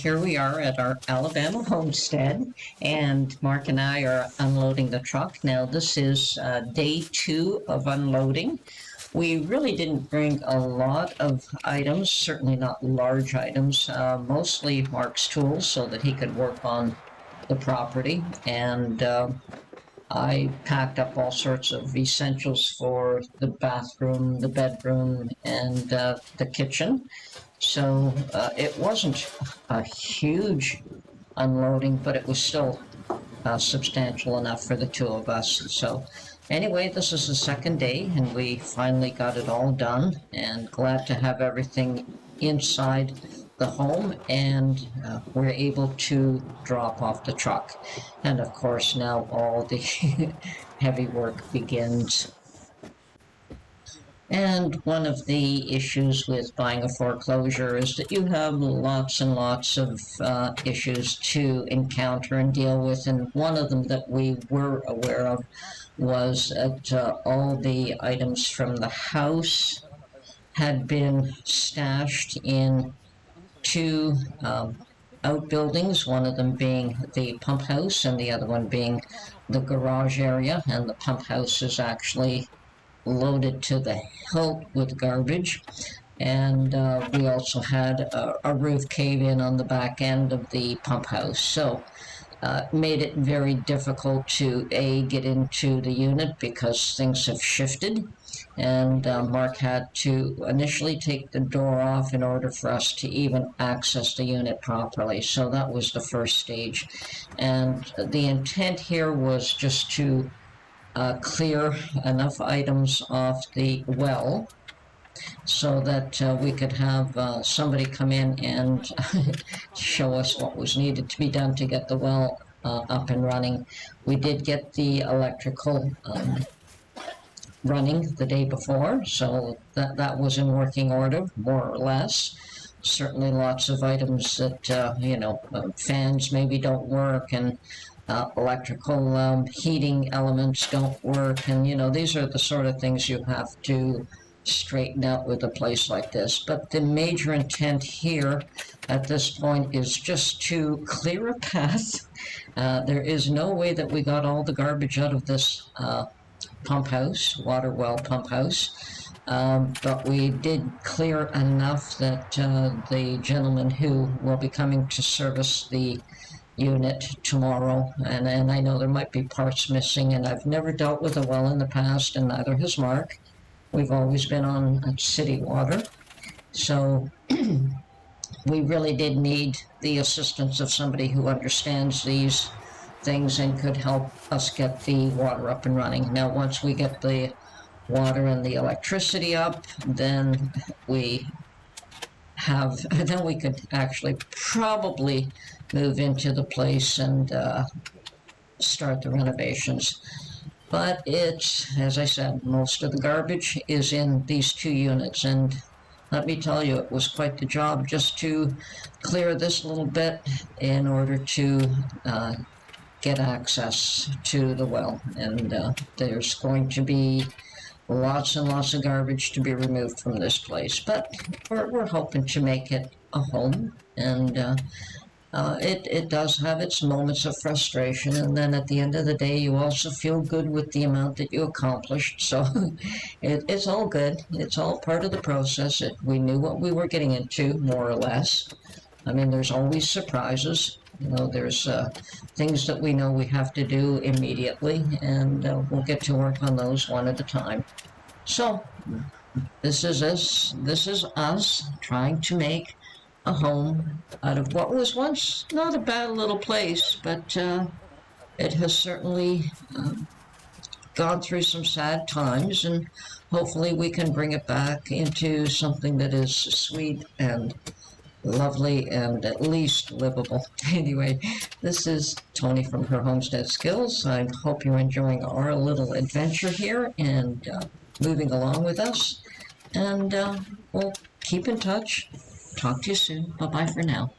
here we are at our Alabama homestead, and Mark and I are unloading the truck. Now, this is day 2 of unloading. We really didn't bring a lot of items, certainly not large items, mostly Mark's tools so that he could work on the property. And I packed up all sorts of essentials for the bathroom, the bedroom, and the kitchen. So it wasn't a huge unloading, but it was still substantial enough for the two of us. So anyway, this is the second day, and we finally got it all done, and glad to have everything inside the home, and we're able to drop off the truck. And of course, now all the heavy work begins. And one of the issues with buying a foreclosure is that you have lots and lots of issues to encounter and deal with. And one of them that we were aware of was that all the items from the house had been stashed in two outbuildings, one of them being the pump house and the other one being the garage area. And the pump house is actually loaded to the hilt with garbage, and we also had a roof cave in on the back end of the pump house, so made it very difficult to get into the unit because things have shifted, and Mark had to initially take the door off in order for us to even access the unit properly. So that was the first stage, and the intent here was just to clear enough items off the well so that we could have somebody come in and show us what was needed to be done to get the well up and running. We did get the electrical running the day before, so that was in working order, more or less. Certainly lots of items that, fans maybe don't work, and electrical heating elements don't work, and these are the sort of things you have to straighten out with a place like this. But the major intent here at this point is just to clear a path. There is no way that we got all the garbage out of this pump house, water well pump house. But we did clear enough that the gentleman who will be coming to service the unit tomorrow, and I know there might be parts missing, and I've never dealt with a well in the past, and neither has Mark. We've always been on city water, so we really did need the assistance of somebody who understands these things and could help us get the water up and running. Now, once we get the water and the electricity up, then we could actually probably move into the place and start the renovations. But it's, as I said, most of the garbage is in these two units, and let me tell you, it was quite the job just to clear this little bit in order to get access to the well. And there's going to be lots and lots of garbage to be removed from this place, but we're hoping to make it a home, and it does have its moments of frustration, and then at the end of the day you also feel good with the amount that you accomplished. So it's all good. It's all part of the process. We knew what we were getting into, more or less. I mean, there's always surprises. There's things that we know we have to do immediately, and we'll get to work on those one at a time. So this is us trying to make a home out of what was once not a bad little place, but it has certainly gone through some sad times, and hopefully we can bring it back into something that is sweet and lovely and at least livable. Anyway, this is Tony from Her Homestead Skills. I hope you're enjoying our little adventure here and moving along with us, and we'll keep in touch. Talk to you soon. Bye-bye for now.